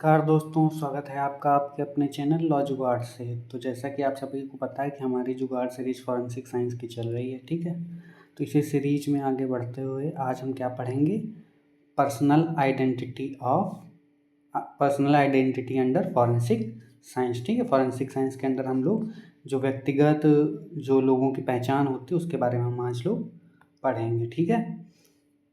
नमस्कार दोस्तों, स्वागत है आपका आपके अपने चैनल लॉ जुगाड़ से। तो जैसा कि आप सभी को पता है कि हमारी जुगाड़ सीरीज फॉरेंसिक साइंस की चल रही है, ठीक है। तो इसी सीरीज में आगे बढ़ते हुए आज हम क्या पढ़ेंगे, personal identity under forensic science, ठीक है। फॉरेंसिक साइंस के अंदर हम लोग जो व्यक्तिगत जो लोगों की पहचान होती है उसके बारे में हम आज लोग पढ़ेंगे, ठीक है।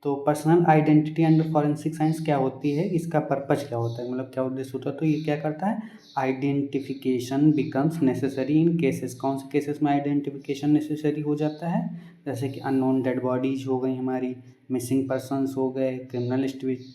तो personal identity under forensic science क्या होती है, इसका पर्पज क्या होता है, मतलब क्या उद्देश्य होता है। तो ये क्या करता है, identification becomes necessary in cases. कौन से केसेस में आइडेंटिफिकेशन नेसेसरी हो जाता है, जैसे कि अननोन डेड बॉडीज हो गई हमारी, मिसिंग पर्सनस हो गए, क्रिमिनल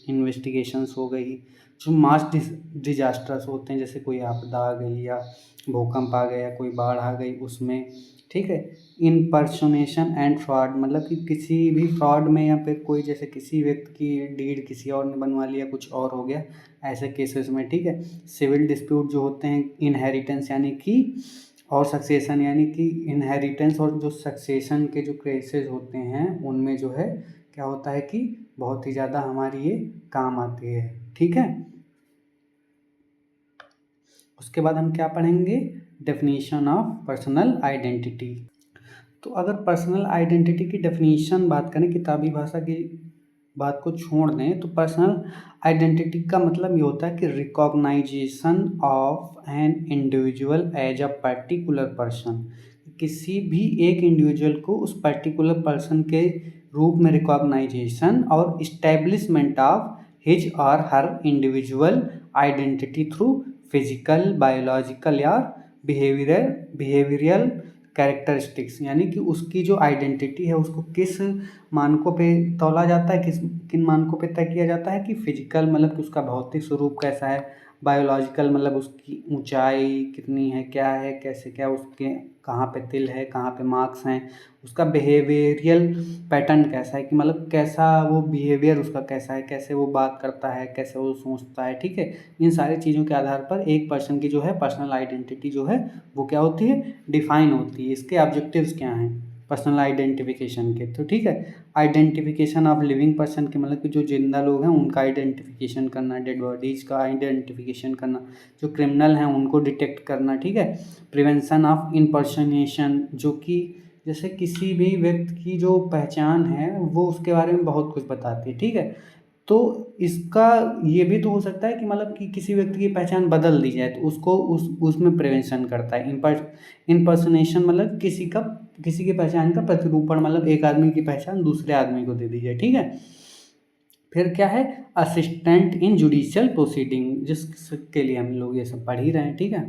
इन्वेस्टिगेशंस हो गई, जो मास डिजास्टर्स होते हैं जैसे कोई आपदा आ गई या भूकंप आ गया, कोई बाढ़ आ गई उसमें, ठीक है। इनपर्सोनेशन एंड फ्रॉड, मतलब कि किसी भी फ्रॉड में या फिर कोई जैसे किसी व्यक्ति की डीड किसी और ने बनवा लिया, कुछ और हो गया, ऐसे केसेस में, ठीक है। सिविल डिस्प्यूट जो होते हैं, इनहेरिटेंस यानी कि और सक्सेशन यानी कि इनहेरिटेंस और जो सक्सेशन के जो केसेस होते हैं उनमें जो है क्या होता है कि बहुत ही ज़्यादा हमारी ये काम आती है, ठीक है। उसके बाद हम क्या पढ़ेंगे, डेफिनेशन ऑफ पर्सनल आइडेंटिटी। तो अगर पर्सनल आइडेंटिटी की डेफिनेशन बात करें, किताबी भाषा की बात को छोड़ दें, तो पर्सनल आइडेंटिटी का मतलब ये होता है कि recognisation of an individual as a particular person. किसी भी एक इंडिविजुअल को उस पर्टिकुलर पर्सन के रूप में रिकॉग्नाइजेशन और इस्टेब्लिशमेंट ऑफ हिज और हर individual identity through physical, biological या बिहेवियरल कैरेक्टरिस्टिक्स, यानी कि उसकी जो आइडेंटिटी है उसको किस मानकों पे तौला जाता है, किन मानकों पे तय किया जाता है कि फिजिकल मतलब कि उसका भौतिक स्वरूप कैसा है, बायोलॉजिकल मतलब उसकी ऊंचाई कितनी है, क्या है, कैसे क्या उसके कहाँ पे तिल है, कहाँ पे मार्क्स हैं, उसका बिहेवियरल पैटर्न कैसा है कि मतलब कैसा वो बिहेवियर उसका कैसा है, कैसे वो बात करता है, कैसे वो सोचता है, ठीक है। इन सारी चीज़ों के आधार पर एक पर्सन की जो है पर्सनल आइडेंटिटी जो है वो क्या होती है, डिफाइन होती है। इसके ऑब्जेक्टिव्स क्या हैं पर्सनल आइडेंटिफिकेशन के, तो ठीक है। आइडेंटिफिकेशन ऑफ लिविंग पर्सन के मतलब कि जो जिंदा लोग हैं उनका आइडेंटिफिकेशन करना, डेड बॉडीज का आइडेंटिफिकेशन करना, जो क्रिमिनल हैं उनको डिटेक्ट करना, ठीक है। प्रिवेंशन ऑफ इनपर्सनेशन, जो कि जैसे किसी भी व्यक्ति की जो पहचान है वो उसके बारे में बहुत कुछ बताती है, ठीक है। तो इसका ये भी तो हो सकता है कि मतलब कि किसी व्यक्ति की पहचान बदल दी जाए, तो उसको उसमें प्रिवेंशन करता है। इम्पर्सनेशन मतलब किसी की पहचान का प्रतिरूपण, मतलब एक आदमी की पहचान दूसरे आदमी को दे दी जाए, ठीक है। फिर क्या है, असिस्टेंट इन जुडिशियल प्रोसीडिंग, जिसके लिए हम लोग ये सब पढ़ ही रहे हैं, ठीक है।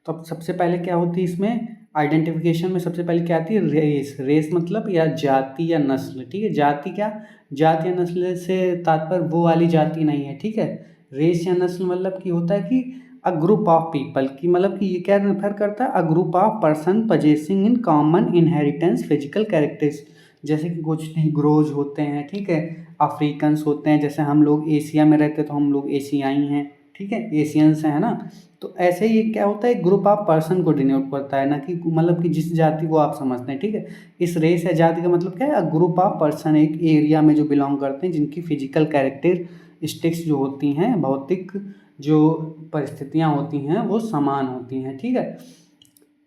तो अब सबसे पहले क्या होती है इसमें आइडेंटिफिकेशन में, सबसे पहले क्या आती है, रेस मतलब या जाति या नस्ल, ठीक है। जाति क्या, जाति या नस्ल से तात्पर्य वो वाली जाति नहीं है, ठीक है। रेस या नस्ल मतलब कि होता है कि अ ग्रुप ऑफ पीपल की, मतलब कि ये क्या रेफर करता है, a group of person possessing in common inheritance physical characters, जैसे कि कुछ निग्रोज होते हैं, ठीक है, अफ्रीकन्स होते हैं, जैसे हम लोग एशिया में रहते तो हम लोग एशियाई हैं, ठीक है, एशियंस हैं, है ना। तो ऐसे ही क्या होता है, ग्रुप ऑफ पर्सन को डिनोट करता है, ना कि मतलब कि जिस जाति को आप समझते हैं, ठीक है। इस रेस या जाति का मतलब क्या है, ग्रुप ऑफ पर्सन एक एरिया में जो बिलोंग करते हैं, जिनकी फिजिकल कैरेक्टरिस्टिक्स जो होती हैं, भौतिक जो परिस्थितियाँ होती हैं वो समान होती हैं, ठीक है।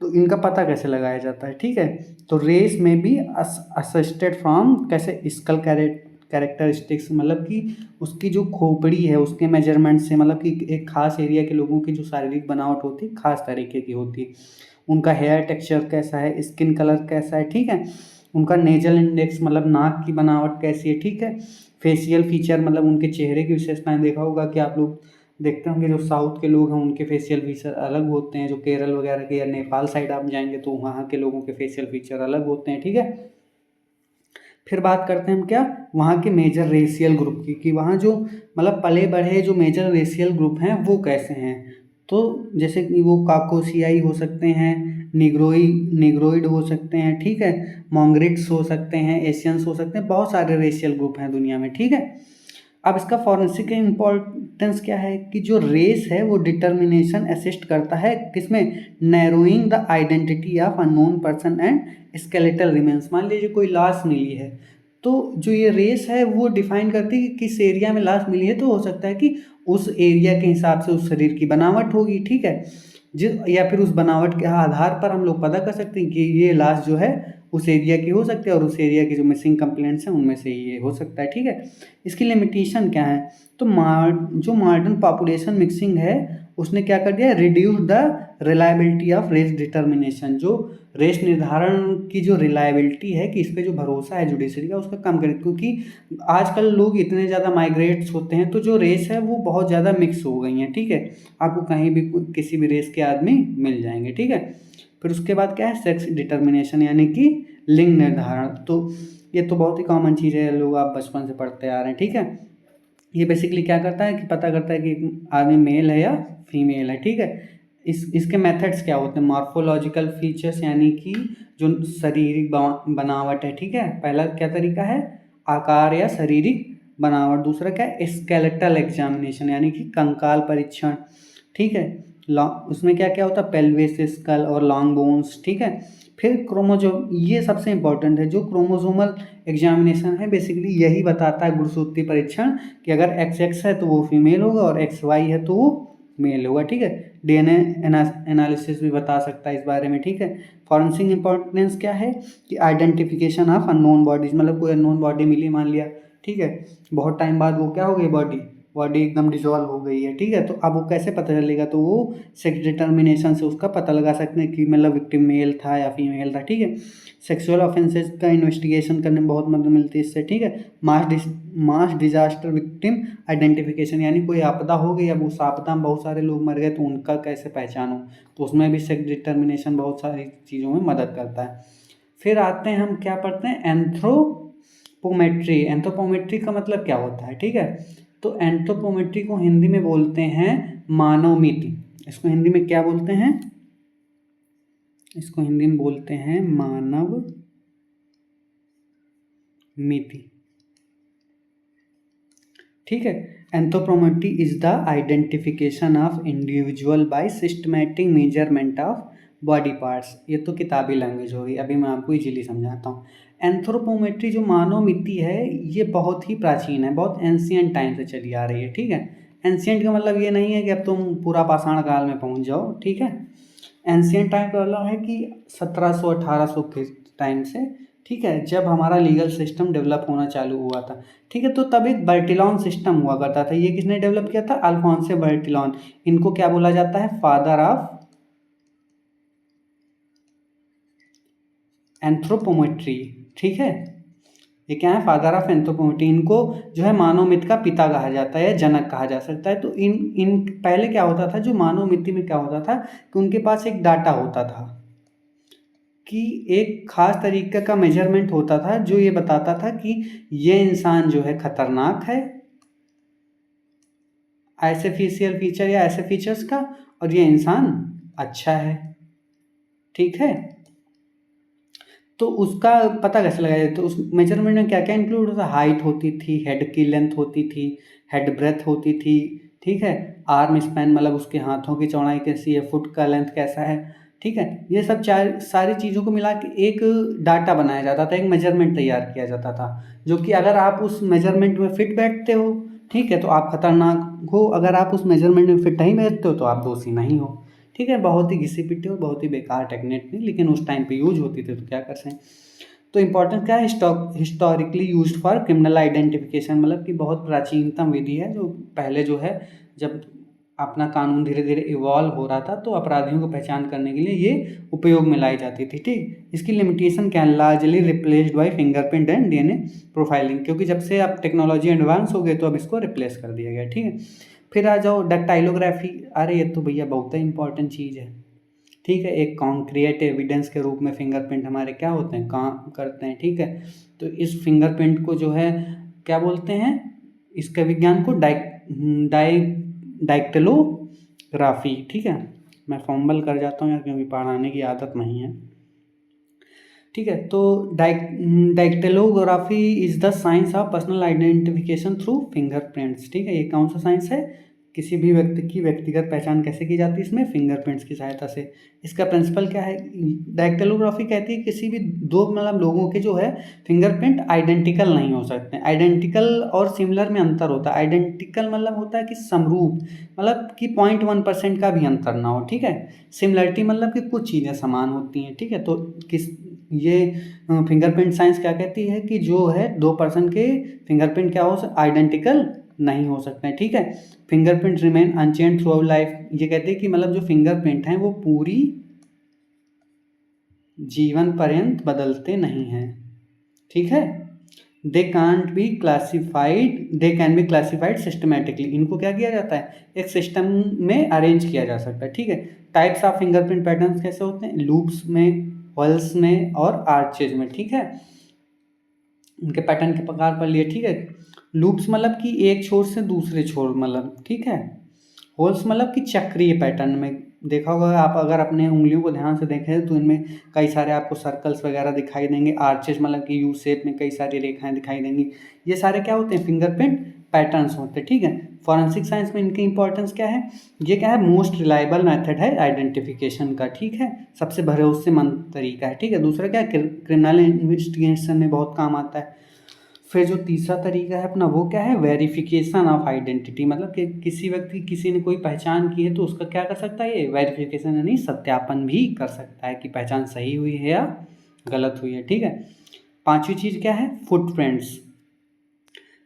तो इनका पता कैसे लगाया जाता है, ठीक है। तो रेस में भी असिस्टेड फ्रॉम कैसे स्कल कैरेक्टरिस्टिक्स, मतलब कि उसकी जो खोपड़ी है उसके मेजरमेंट से, मतलब कि एक खास एरिया के लोगों की जो शारीरिक बनावट होती है खास तरीके की होती है, उनका हेयर टेक्सचर कैसा है, स्किन कलर कैसा है, ठीक है। उनका नेजल इंडेक्स मतलब नाक की बनावट कैसी है, ठीक है। फेशियल फीचर मतलब उनके चेहरे की विशेषताएं, देखा होगा कि आप लोग देखते होंगे जो साउथ के लोग हैं उनके फेशियल फीचर अलग होते हैं, जो केरल वगैरह के या नेपाल साइड आप जाएंगे तो वहाँ के लोगों के फेशियल फीचर अलग होते हैं, ठीक है। फिर बात करते हैं हम क्या, वहाँ के मेजर रेशियल ग्रुप की, कि वहाँ जो मतलब पले बढ़े जो मेजर रेशियल ग्रुप हैं वो कैसे हैं। तो जैसे कि वो काकोसियाई हो सकते हैं, निग्रोइड हो सकते हैं, ठीक है, मोंगरिट्स हो सकते हैं, एशियंस हो सकते हैं, बहुत सारे रेशियल ग्रुप हैं दुनिया में, ठीक है। अब इसका फॉरेंसिक इम्पोर्टेंस क्या है कि जो रेस है वो डिटर्मिनेशन असिस्ट करता है किसमें, narrowing the identity of unknown person and skeletal remains. मान लीजिए कोई लाश मिली है तो जो ये रेस है वो डिफाइन करती है कि किस एरिया में लाश मिली है, तो हो सकता है कि उस एरिया के हिसाब से उस शरीर की बनावट होगी, ठीक है। या फिर उस बनावट के आधार पर हम लोग पता कर सकते हैं कि ये लाश जो है उस एरिया की हो सकती है, और उस एरिया की जो मिसिंग कंप्लेंट्स हैं उनमें से ये हो सकता है, ठीक है। इसकी लिमिटेशन क्या है, तो जो मॉडर्न पॉपुलेशन मिक्सिंग है उसने क्या कर दिया, reduce the reliability of race determination. जो रेस निर्धारण की जो रिलायबिलिटी है कि इस पे जो भरोसा है जुडिशरी का, उसका कम करें, क्योंकि आजकल लोग इतने ज़्यादा माइग्रेट्स होते हैं तो जो रेस है वो बहुत ज़्यादा मिक्स हो गई हैं, ठीक है। आपको कहीं भी किसी भी रेस के आदमी मिल जाएंगे, ठीक है। फिर उसके बाद क्या है, सेक्स डिटर्मिनेशन यानी कि लिंग निर्धारण। तो ये तो बहुत ही कॉमन चीज़ है, लोग आप बचपन से पढ़ते आ रहे हैं, ठीक है। ये बेसिकली क्या करता है कि पता करता है कि आदमी मेल है या फीमेल है, ठीक है। इसके मेथड्स क्या होते हैं, मॉर्फोलॉजिकल फीचर्स यानी कि जो शारीरिक बनावट है, ठीक है। पहला क्या तरीका है, आकार या शारीरिक बनावट। दूसरा क्या है, स्केलेटल एग्जामिनेशन यानी कि कंकाल परीक्षण, ठीक है। उसमें क्या क्या होता है, पेल्विस, स्कल और लॉन्ग बोन्स, ठीक है। फिर क्रोमोजोम, ये सबसे इंपॉर्टेंट है, जो क्रोमोजोमल एग्जामिनेशन है बेसिकली यही बताता है गुणसूत्री परीक्षण कि अगर XX है तो वो फीमेल होगा और XY है तो वो मेल होगा, ठीक है। DNA एनालिसिस भी बता सकता है इस बारे में, ठीक है। फॉरेंसिक इंपॉर्टेंस क्या है कि आइडेंटिफिकेशन ऑफ अननोन बॉडीज, मतलब कोई अननोन बॉडी मिली मान लिया, ठीक है, बहुत टाइम बाद वो क्या हो गई, बॉडी एकदम डिजॉल्व हो गई है, ठीक है। तो अब वो कैसे पता चलेगा, तो वो सेक्स डिटर्मिनेशन से उसका पता लगा सकते हैं कि मतलब विक्टिम मेल था या फीमेल था, ठीक है। सेक्सुअल ऑफेंसेस का इन्वेस्टिगेशन करने में बहुत मदद मिलती है इससे, ठीक है। मास डिजास्टर विक्टिम आइडेंटिफिकेशन यानी कोई आपदा हो गई, अब उस आपदा में बहुत सारे लोग मर गए तो उनका कैसे पहचानो, तो उसमें भी सेक्स डिटर्मिनेशन बहुत सारी चीज़ों में मदद करता है। फिर आते हैं, हम क्या पढ़ते हैं, एंथ्रोपोमेट्री। एंथ्रोपोमेट्री का मतलब क्या होता है, ठीक है। तो एंथ्रोपोमेट्री को हिंदी में बोलते हैं मानवमिति। इसको हिंदी में क्या बोलते हैं, इसको हिंदी में बोलते हैं मानव मिति, ठीक है। Anthropometry is the identification of individual bye systematic measurement of body parts. ये तो किताबी लैंग्वेज होगी, अभी मैं आपको इजीली समझाता हूँ। एंथ्रोपोमेट्री जो मानव मिति है ये बहुत ही प्राचीन है, बहुत एंशियंट टाइम से चली आ रही है, ठीक है। एंशियंट का मतलब ये नहीं है कि अब तुम पूरा पाषाण काल में पहुँच जाओ, ठीक है। एंशियंट टाइम का मतलब है कि 1700-1800 के टाइम से, ठीक है, जब हमारा लीगल सिस्टम डेवलप होना चालू हुआ था, ठीक है। तो तब एक बर्टिलॉन सिस्टम हुआ करता था, ये किसने डेवलप किया था, अल्फोंसे बर्टिलॉन। इनको क्या बोला जाता है, फादर ऑफ एंथ्रोपोमेट्री, ठीक है। ये क्या है, फादर ऑफ एंथ्रोपोमेट्री। इनको जो है मानव मिति का पिता कहा जाता है या जनक कहा जा सकता है। तो इन इन पहले क्या होता था, जो मानव मिति में क्या होता था कि उनके पास एक डाटा होता था कि एक खास तरीके का मेजरमेंट होता था जो ये बताता था कि ये इंसान जो है खतरनाक है, ऐसे फेशियल फीचर या ऐसे फीचर्स का, और ये इंसान अच्छा है, ठीक है। तो उसका पता कैसे लगाया जाए, तो उस मेजरमेंट में क्या क्या इंक्लूड होता, हाइट होती थी, हेड की लेंथ होती थी, हेड ब्रेथ होती थी, ठीक है। आर्म स्पैन मतलब उसके हाथों की चौड़ाई कैसी है, फुट का लेंथ कैसा है, ठीक है। ये सब सारी चीज़ों को मिला के एक डाटा बनाया जाता था, एक मेजरमेंट तैयार किया जाता था, जो कि अगर आप उस मेजरमेंट में फिट बैठते हो, ठीक है, तो आप खतरनाक हो, अगर आप उस मेजरमेंट में फिट नहीं बैठते हो तो आप दोषी नहीं हो, ठीक है। बहुत ही घिसी पिटी और बहुत ही बेकार टेक्निक थी, लेकिन उस टाइम पे यूज होती थी, तो क्या कर सकते हैं। तो इम्पोर्टेंस क्या है, historically used for criminal identification, मतलब कि बहुत प्राचीनतम विधि है, जो पहले जो है जब अपना कानून धीरे धीरे इवॉल्व हो रहा था तो अपराधियों को पहचान करने के लिए ये उपयोग में लाई जाती थी, ठीक। इसकी लिमिटेशन क्या है, largely replaced by fingerprint and DNA profiling, क्योंकि जब से अब टेक्नोलॉजी एडवांस हो गई तो अब इसको रिप्लेस कर दिया गया, ठीक है। फिर आ जाओ डक्टाइलोग्राफी। अरे ये तो भैया बहुत ही इंपॉर्टेंट चीज़ है, ठीक है। एक कॉन्क्रीट एविडेंस के रूप में फिंगरप्रिंट हमारे क्या होते हैं, काम करते हैं, ठीक है। तो इस फिंगरप्रिंट को जो है क्या बोलते हैं, इसका विज्ञान को डाइक्टेलोग्राफी, ठीक है। मैं फॉर्मल कर जाता हूँ यार, क्योंकि पढ़ाने की आदत नहीं है, ठीक है। तो dactylography is the science of personal identification through fingerprints, ठीक है। ये कौन सा साइंस है, किसी भी व्यक्ति की व्यक्तिगत पहचान कैसे की जाती है इसमें? फिंगरप्रिंट्स की सहायता से। इसका प्रिंसिपल क्या है? डैक्टिलोग्राफी कहती है किसी भी दो मतलब लोगों के जो है फिंगरप्रिंट आइडेंटिकल नहीं हो सकते। आइडेंटिकल और सिमिलर में अंतर होता है। आइडेंटिकल मतलब होता है कि समरूप, मतलब कि 0.1% का भी अंतर ना हो, ठीक है। सिमिलरिटी मतलब कि कुछ चीज़ें समान होती हैं, ठीक है। तो किस ये फिंगरप्रिंट साइंस क्या कहती है कि जो है 2% के फिंगरप्रिंट क्या हो आइडेंटिकल नहीं हो सकते हैं, ठीक है। Fingerprint remain unchanged throughout life, ये कहते हैं कि मतलब जो फिंगरप्रिंट हैं वो पूरी जीवन पर्यंत बदलते नहीं हैं, ठीक है। They can be classified systematically, इनको क्या किया जाता है? एक सिस्टम में अरेंज किया जा सकता है, ठीक है। टाइप्स ऑफ फिंगरप्रिंट पैटर्न्स कैसे होते हैं? लूप्स में, होल्स में और आर्चेज में, ठीक है। इनके पैटर्न के प्रकार पर लिए, ठीक है। लूप्स मतलब कि एक छोर से दूसरे छोर, मतलब ठीक है। होल्स मतलब कि चक्रीय पैटर्न में, देखा होगा आप अगर अपने उंगलियों को ध्यान से देखें तो इनमें कई सारे आपको सर्कल्स वगैरह दिखाई देंगे। आर्चेस मतलब कि यू शेप में कई सारी रेखाएं दिखाई देंगी। ये सारे क्या होते हैं? फिंगरप्रिंट पैटर्न्स होते हैं, ठीक है। फॉरेंसिक साइंस में इनकी इंपॉर्टेंस क्या है? ये क्या है? मोस्ट रिलायबल मेथड है आइडेंटिफिकेशन का, ठीक है। सबसे भरोसेमंद तरीका है, ठीक है। दूसरा क्या है? क्रिमिनल इन्वेस्टिगेशन में बहुत काम आता है। फिर जो तीसरा तरीका है अपना वो क्या है? वेरिफिकेशन ऑफ आइडेंटिटी, मतलब कि किसी व्यक्ति किसी ने कोई पहचान की है तो उसका क्या कर सकता है? ये वेरिफिकेशन यानी सत्यापन भी कर सकता है कि पहचान सही हुई है या गलत हुई है, ठीक है। पांचवी चीज़ क्या है? फुटप्रिंट्स।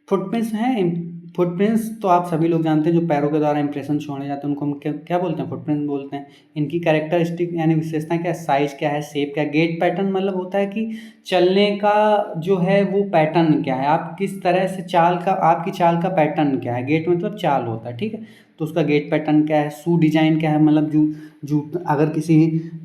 फुटप्रिंट्स हैं, फुटप्रिंट्स तो आप सभी लोग जानते हैं, जो पैरों के द्वारा इंप्रेशन छोड़े जाते हैं उनको हम क्या क्या बोलते हैं? फुटप्रिंट बोलते हैं। इनकी कैरेक्टरिस्टिक यानी विशेषता क्या है? साइज क्या है, शेप क्या है, गेट पैटर्न मतलब होता है कि चलने का जो है वो पैटर्न क्या है, आप किस तरह से चाल का, आपकी चाल का पैटर्न क्या है। गेट मतलब चाल होता है, ठीक है। तो उसका गेट पैटर्न क्या है, शू डिजाइन क्या है, मतलब जूत अगर किसी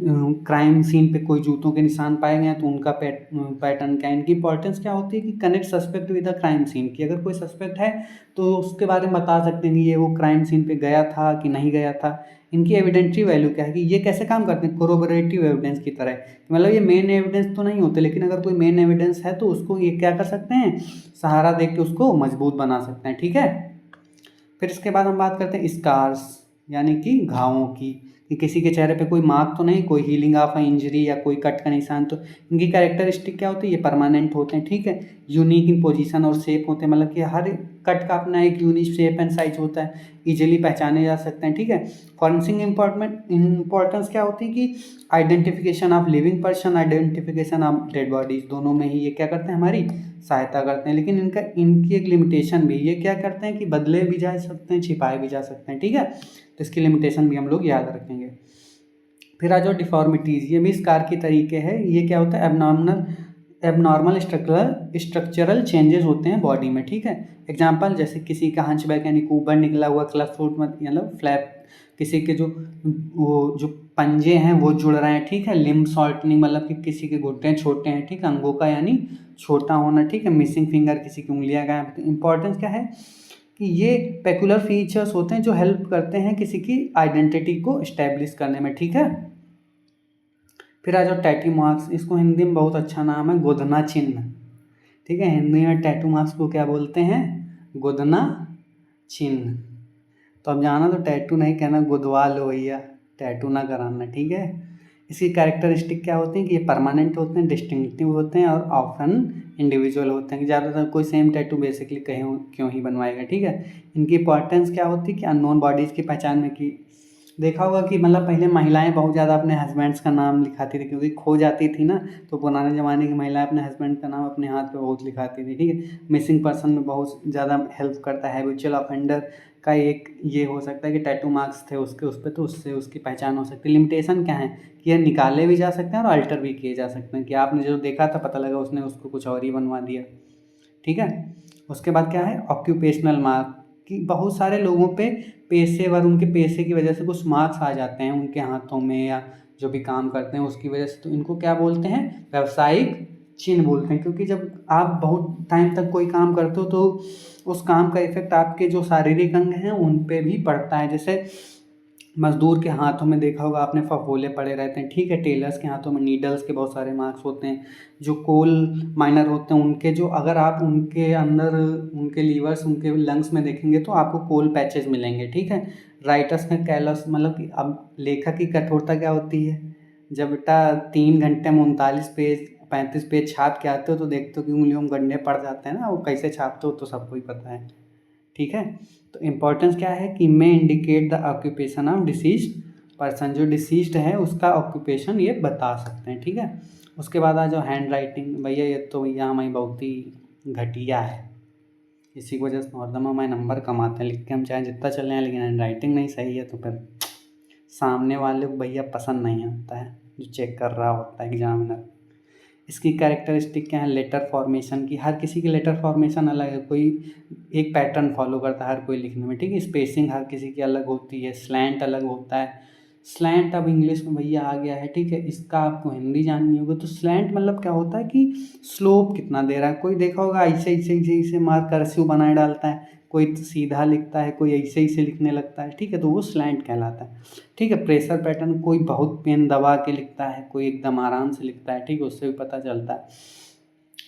क्राइम सीन पे कोई जूतों के निशान पाए गए हैं तो उनका पैटर्न क्या है। इनकी इंपॉर्टेंस क्या होती है कि connect suspect with the crime scene, की अगर कोई सस्पेक्ट है तो उसके बारे में बता सकते हैं कि ये वो क्राइम सीन पे गया था कि नहीं गया था। इनकी एविडेंटरी वैल्यू क्या है कि ये कैसे काम करते हैं? कोरोबोरेटिव एविडेंस की तरह, मतलब ये मेन एविडेंस तो नहीं होते, लेकिन अगर कोई मेन एविडेंस है तो उसको ये क्या कर सकते हैं? सहारा दे के उसको मजबूत बना सकते हैं, ठीक है। फिर इसके बाद हम बात करते हैं स्कार्स यानी कि घावों की, कि किसी के चेहरे पे कोई मार्क तो नहीं, कोई हीलिंग ऑफ इंजरी या कोई कट का निशान। तो इनकी कैरेक्टरिस्टिक क्या होती है? ये परमानेंट होते हैं, ठीक है। यूनिक इन पोजीशन और शेप होते हैं, मतलब कि हर कट का अपना एक यूनिक शेप एंड साइज होता है, इजीली पहचाने जा सकते हैं, ठीक है। फॉरेंसिक इंपॉर्टेंस क्या होती है कि identification of living person, identification of dead bodies, दोनों में ही ये क्या करते हैं? हमारी सहायता करते हैं। लेकिन इनकी एक लिमिटेशन भी, ये क्या करते हैं कि बदले भी जा सकते हैं, छिपाए भी जा सकते हैं, ठीक है। तो इसकी लिमिटेशन भी हम लोग याद रखेंगे। फिर आ जाओ डिफॉर्मिटीज़, ये भी स्कार के तरीके हैं। ये क्या होता है? एबनॉर्मल स्ट्रक्चरल चेंजेस होते हैं बॉडी में, ठीक है। एग्जांपल जैसे किसी का हंचबैक यानी कि ऊपर निकला हुआ क्लब फुट मतलब फ्लैप, किसी के जो वो जो पंजे हैं वो जुड़ रहे हैं, ठीक है। लिम्ब शॉर्टनिंग मतलब कि किसी के घुटने छोटे हैं, ठीक है। अंगों का यानी छोटा होना, ठीक है। मिसिंग फिंगर, किसी की उंगलियां गायब। तो इंपॉर्टेंस क्या है कि ये पेकुलर फीचर्स होते हैं जो हेल्प करते हैं किसी की आइडेंटिटी को इस्टेब्लिश करने में, ठीक है। फिर आ जाओ टैटू मार्क्स, इसको हिंदी में बहुत अच्छा नाम है गोदना चिन्ह, ठीक है। हिंदी में टैटू मार्क्स को क्या बोलते हैं? गोदना चिन्ह। तो अब जाना तो टैटू नहीं कहना, गुदवा लो भैया, टैटू ना कराना, ठीक है। इसकी कैरेक्टरिस्टिक क्या होती हैं कि ये परमानेंट होते हैं, डिस्टिंक्टिव होते हैं और ऑफन इंडिविजुअल होते हैं, कि ज़्यादातर कोई सेम टैटू बेसिकली कहीं क्यों ही बनवाएगा, ठीक है। इनकी इंपॉर्टेंस क्या होती है कि अननोन बॉडीज़ की पहचान में की, देखा होगा कि मतलब पहले महिलाएं बहुत ज़्यादा अपने हस्बैंड्स का नाम लिखाती थी, क्योंकि खो जाती थी ना, तो पुराने ज़माने की महिलाएं अपने हस्बैंड का नाम अपने हाथ पे बहुत लिखाती थी, ठीक है। मिसिंग पर्सन में बहुत ज़्यादा हेल्प करता है। हैबिचुअल ऑफेंडर का एक ये हो सकता है कि टैटू मार्क्स थे उसके उस पर, तो उससे उसकी पहचान हो सकती है। लिमिटेशन क्या है कि ये निकाले भी जा सकते हैं और अल्टर भी किए जा सकते हैं, कि आपने जो देखा था पता लगा उसने उसको कुछ और ही बनवा दिया, ठीक है। उसके बाद क्या है? ऑक्यूपेशनल मार्क, कि बहुत सारे लोगों पे पेशेवर, उनके पेशे की वजह से कुछ मार्क्स आ जाते हैं उनके हाथों में, या जो भी काम करते हैं उसकी वजह से, तो इनको क्या बोलते हैं? व्यावसायिक चिन्ह बोलते हैं। क्योंकि जब आप बहुत टाइम तक कोई काम करते हो तो उस काम का इफेक्ट आपके जो शारीरिक अंग हैं उन पे भी पड़ता है। जैसे मज़दूर के हाथों में देखा होगा आपने फफोले पड़े रहते हैं, ठीक है। टेलर्स के हाथों में नीडल्स के बहुत सारे मार्क्स होते हैं। जो कोल माइनर होते हैं उनके जो, अगर आप उनके अंदर उनके लीवर्स उनके लंग्स में देखेंगे तो आपको कोल पैचेस मिलेंगे, ठीक है। राइटर्स में कैलस, मतलब कि अब लेखक की कठोरता क्या होती है, जब बेटा 3 घंटे में 39 पेज 35 पेज छाप के आते हो तो देखते हो कि उंगलियों में गड्ढे पड़ जाते हैं ना, वो कैसे छापते हो तो सबको ही पता है, ठीक है। तो इम्पोर्टेंस क्या है कि may indicate the occupation of deceased person, जो डिसीज्ड है उसका ऑक्यूपेशन ये बता सकते हैं, ठीक है। उसके बाद आ जाओ हैंड राइटिंग। भैया ये तो भैया हमारी बहुत ही घटिया है, इसी की वजह से नॉर्दम हमारे नंबर कम आते हैं, लिख के हम चाहे जितना चल हैं लेकिन हैंड राइटिंग नहीं सही है तो फिर सामने वाले को भैया पसंद नहीं आता है जो चेक कर रहा होता है एग्जामिनर। इसकी कैरेक्टरिस्टिक क्या है, लेटर फॉर्मेशन की, हर किसी की लेटर फॉर्मेशन अलग है, कोई एक पैटर्न फॉलो करता है हर कोई लिखने में, ठीक है। स्पेसिंग हर किसी की अलग होती है, स्लैंट अलग होता है। स्लैंट अब इंग्लिश में भैया आ गया है, ठीक है, इसका आपको हिंदी जाननी होगी। तो स्लैंट मतलब क्या होता है कि स्लोप कितना दे रहा है, कोई देखा होगा ऐसे ऐसे ऐसे ऐसे मार कर्सिव बनाए डालता है, कोई सीधा लिखता है, कोई ऐसे ऐसे लिखने लगता है, ठीक है, तो वो स्लैंट कहलाता है, ठीक है। प्रेशर पैटर्न, कोई बहुत पेन दबा के लिखता है, कोई एकदम आराम से लिखता है, ठीक है, उससे भी पता चलता है।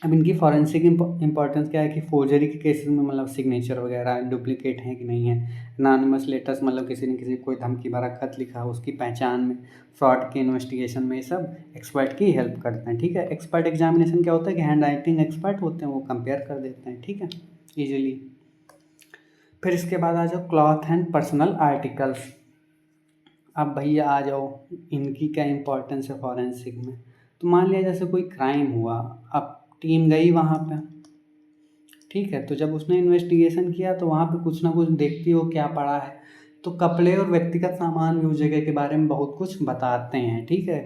अब इनकी फॉरेंसिक इंपॉर्टेंस क्या है कि फोर्जरी के केसेस में मतलब सिग्नेचर वगैरह डुप्लीकेट हैं कि नहीं है, एनोनिमस लेटर्स मतलब किसी ने किसी कोई धमकी भरा खत लिखा उसकी पहचान में, फ्रॉड के इन्वेस्टिगेशन में, ये सब एक्सपर्ट की हेल्प करते हैं, ठीक है। एक्सपर्ट एग्जामिनेशन क्या होता है कि हैंड राइटिंग एक्सपर्ट होते हैं वो कंपेयर कर देते हैं, ठीक है, ईजिली। फिर इसके बाद आ जाओ क्लॉथ एंड पर्सनल आर्टिकल्स। अब भैया आ जाओ इनकी क्या इंपॉर्टेंस है फॉरेंसिक में। तो मान लिया जैसे कोई क्राइम हुआ, अब टीम गई वहाँ पे, ठीक है, तो जब उसने इन्वेस्टिगेशन किया तो वहाँ पे कुछ ना कुछ देखती हो क्या पड़ा है, तो कपड़े और व्यक्तिगत सामान भी उस जगह के बारे में बहुत कुछ बताते हैं, ठीक है।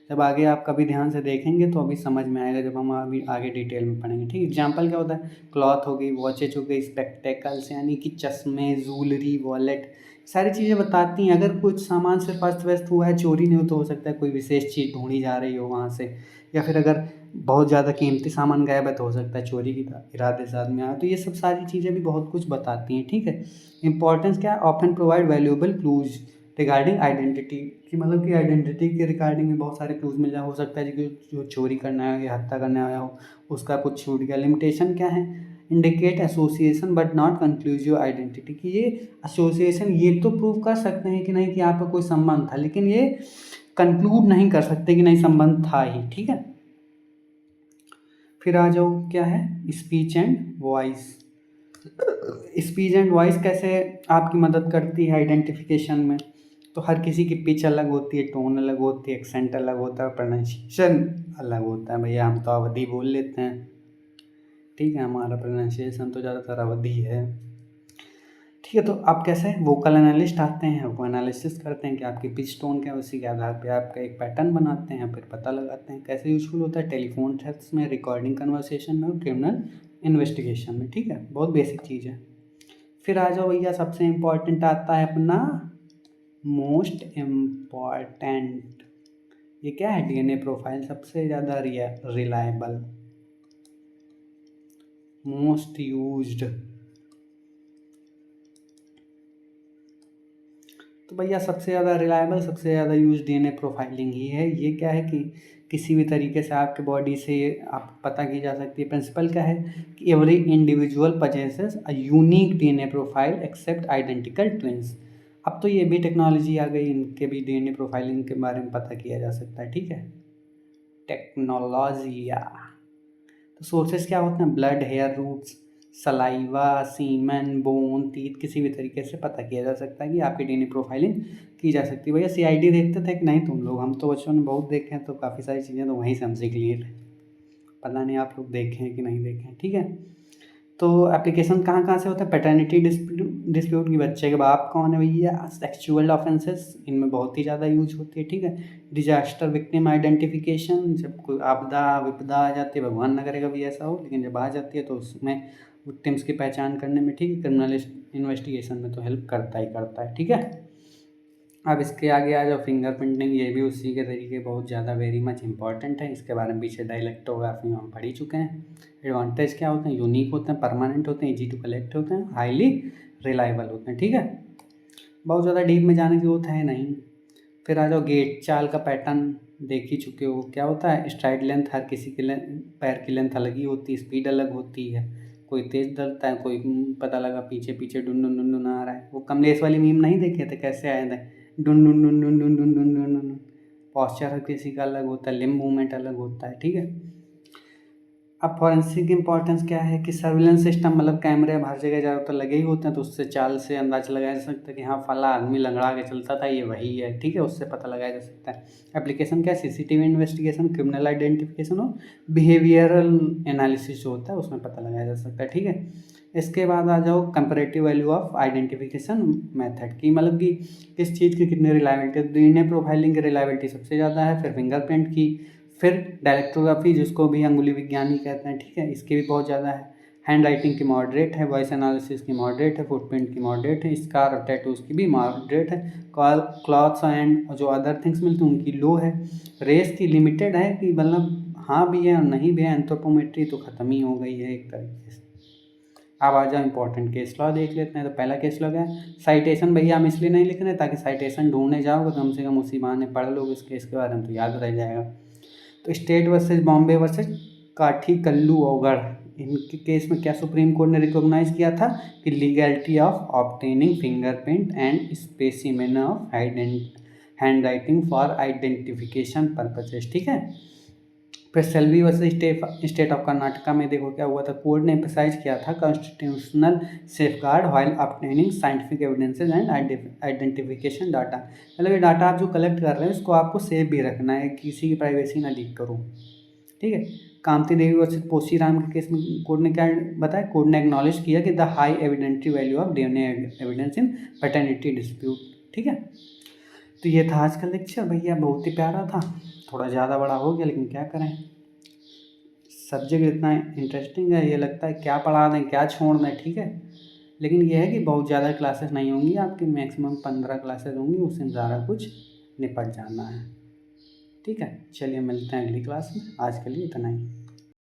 जब आगे आप कभी ध्यान से देखेंगे तो अभी समझ में आएगा जब हम अभी आगे डिटेल में पढ़ेंगे, ठीक है। एग्जाम्पल क्या होता है, क्लॉथ हो गई, वॉचेज हो गई, स्पेक्टेकल्स यानी कि चश्मे, ज्वेलरी, वॉलेट, सारी चीज़ें बताती हैं। अगर कुछ सामान सिर्फ अस्त व्यस्त हुआ है, चोरी नहीं हो तो हो सकता है कोई विशेष चीज़ ढूंढी जा रही हो वहाँ से, या फिर अगर बहुत ज़्यादा कीमती सामान गायब है तो हो सकता है चोरी की इरादे से आदमी आया, तो ये सब सारी चीज़ें भी बहुत कुछ बताती हैं, ठीक है। इंपॉर्टेंस क्या है, often provide valuable clues regarding identity, कि मतलब कि आइडेंटिटी के रिगार्डिंग में बहुत सारे क्लूज मिल जाए, हो सकता है कि जो चोरी करना है या हत्या करने आया हो उसका कुछ छूट गया। लिमिटेशन क्या है, indicate association but not conclusive identity, कि ये एसोसिएशन ये तो प्रूव कर सकते हैं कि नहीं कि यहाँ पर कोई संबंध था, लेकिन ये कंक्लूड नहीं कर सकते कि नहीं संबंध था ही, ठीक है। फिर आ जाओ क्या है, speech and voice. Speech and voice कैसे आपकी मदद करती है आइडेंटिफिकेशन में, तो हर किसी की पिच अलग होती है, टोन अलग होती है, एक्सेंट अलग होता है, प्रोनाउंसिएशन अलग होता है। भैया हम तो अवधि बोल लेते हैं, ठीक है, हमारा प्रोनाउंसिएशन तो ज़्यादातर अवधि है, ठीक है। तो आप कैसे वोकल एनालिस्ट आते हैं, वो एनालिसिस करते हैं कि आपकी पिच टोन क्या है, उसी के आधार पे आपका एक पैटर्न बनाते हैं, फिर पता लगाते हैं। कैसे यूजफुल होता है, टेलीफोन थ्रेट्स में, रिकॉर्डिंग कन्वर्सेशन में और क्रिमिनल इन्वेस्टिगेशन में, ठीक है, बहुत बेसिक चीज़ है। फिर आ जाओ भैया सबसे इम्पॉर्टेंट आता है अपना मोस्ट इम्पॉर्टेंट, ये क्या है, डीएनए प्रोफाइल, सबसे ज़्यादा रिलायबल, मोस्ट यूज्ड। तो भैया सबसे ज़्यादा रिलायबल, सबसे ज़्यादा यूज डीएनए प्रोफाइलिंग ही है। ये क्या है कि किसी भी तरीके से आपके बॉडी से आप पता की जा सकती है। प्रिंसिपल क्या है कि every individual possesses a unique DNA profile except identical twins. अब तो ये भी टेक्नोलॉजी आ गई, इनके भी डीएनए प्रोफाइलिंग के बारे में पता किया जा सकता है, ठीक है, टेक्नोलॉजी। तो सोर्सेस क्या होते हैं, blood, hair roots, saliva, semen, bone, teeth, किसी भी तरीके से पता किया जा सकता है कि आपकी डीएनए प्रोफाइलिंग की जा सकती है। भैया सीआईडी देखते थे कि नहीं तुम लोग, हम तो बचपन में बहुत देखे हैं, तो काफ़ी सारी चीज़ें तो वहीं से हम सीख लिए थे, पता नहीं आप लोग देखें कि नहीं देखें, ठीक है। तो एप्लीकेशन कहाँ कहाँ से होता है, पैटर्निटी डिस्प्यूट की बच्चे के बाप कौन है भैया, सेक्सुअल ऑफेंसेस इनमें बहुत ही ज़्यादा यूज होती है, ठीक है। डिजास्टर विक्टिम आइडेंटिफिकेशन, जब कोई आपदा विपदा आ जाती है, भगवान ना करेगा भी ऐसा हो, लेकिन जब आ जाती है तो उसमें विक्टिम्स की पहचान करने में, ठीक है, क्रिमिनल इन्वेस्टिगेशन में तो हेल्प करता है, ठीक है। अब इसके आगे आ जाओ फिंगरप्रिंटिंग, ये भी उसी के तरीके बहुत ज़्यादा वेरी मच इंपॉर्टेंट है, इसके बारे में पीछे डायलेक्टोग्राफी में हम पढ़ ही चुके हैं। एडवांटेज क्या होते हैं, यूनिक होते हैं, परमानेंट होते हैं, इजी टू कलेक्ट होते हैं, हाईली रिलायबल होते हैं, ठीक है। बहुत ज़्यादा डीप में जाने की जरूरत है नहीं। फिर आ जाओ गेट। चाल का पैटर्न देख ही चुके हो, क्या होता है, स्ट्राइड लेंथ, हर किसी की पैर की लेंथ अलग ही होती है, स्पीड अलग होती है, कोई तेज़ दलता है, कोई पता लगा पीछे पीछे डुन डुन डुन डुन आ रहा है। वो कमलेश वाली मीम नहीं देखे थे, कैसे आए थे, डुन डुन डुन डुन डुन डुन डुन डुन डुन। पॉस्चर हर किसी का अलग होता है, लिम्ब मूवमेंट अलग होता है, ठीक है। अब फॉरेंसिक इंपॉर्टेंस क्या है कि सर्विलेंस सिस्टम, मतलब कैमरे अब हर जगह ज़्यादातर लगे ही होते हैं, तो उससे चाल से अंदाज़ा लगाया जा सकता है कि हाँ फला आदमी लंगड़ा के चलता था, ये वही है, ठीक है, उससे पता लगाया जा सकता है। एप्लीकेशन क्या है, सीसीटीवी इन्वेस्टिगेशन, क्रिमिनल आइडेंटिफिकेशन और बिहेवियरल एनालिसिस जो होता है उसमें पता लगाया जा सकता है, ठीक है। इसके बाद आ जाओ comparative value of identification method की, मतलब कि किस चीज़ की कितनी रिलायबिलिटी। डीएनए प्रोफाइलिंग की रिलायबिलिटी सबसे ज़्यादा है, फिर फिंगरप्रिंट की, फिर डायरेक्टोग्राफी जिसको भी अंगुली विज्ञानी कहते हैं, ठीक है, इसकी भी बहुत ज़्यादा है। हैंड राइटिंग की मॉडरेट है, वॉइस एनालिसिस की मॉडरेट है, फुटप्रिंट की मॉडरेट है, स्कार और टैटूज़ की भी मॉडरेट है, क्लॉथ्स एंड जो अदर थिंग्स मिलती हैं उनकी लो है। रेस की लिमिटेड है कि मतलब हाँ भी है और नहीं भी है, एंथ्रोपोमेट्री तो ख़त्म ही हो गई है एक तरीके से। अब आ जाओ इंपॉर्टेंट केस लॉ देख लेते हैं। तो पहला केस लॉ क्या है, साइटेशन भैया हम इसलिए नहीं लिख रहे ताकि साइटेशन ढूंढने जाओगे कम से कम उसी बहाने पढ़ लोगे इस केस के बारे में, तो याद रह जाएगा। तो स्टेट वर्सेस बॉम्बे वर्सेस काठी कल्लू ओगढ़, इनके केस में क्या सुप्रीम कोर्ट ने रिकॉग्नाइज किया था कि legality of obtaining fingerprint and specimen of handwriting for identification purposes, ठीक है। फिर Selvi versus state of Karnataka में देखो क्या हुआ था, कोर्ट ने एम्फसाइज किया था constitutional safeguard while obtaining scientific evidences and identification data, मतलब ये डाटा आप जो कलेक्ट कर रहे हैं उसको आपको सेफ भी रखना है, किसी की प्राइवेसी ना लीक करो, ठीक है। कामती देवी वर्सेस पोसी राम के केस में कोर्ट ने क्या बताया, कोर्ट ने एक्नॉलेज किया कि the high evidentiary value of DNA evidence in paternity dispute, ठीक है। तो ये था आज का लेक्चर भैया, बहुत ही प्यारा था, थोड़ा ज़्यादा बड़ा हो गया लेकिन क्या करें, सब्जेक्ट इतना इंटरेस्टिंग है, ये लगता है क्या पढ़ा दें क्या छोड़ दें, ठीक है। लेकिन ये है कि बहुत ज़्यादा क्लासेस नहीं होंगी आपकी, मैक्सिमम 15 क्लासेस होंगी, उससे ज़्यादा कुछ निपट जाना है, ठीक है। चलिए मिलते हैं अगली क्लास में, आज के लिए इतना ही।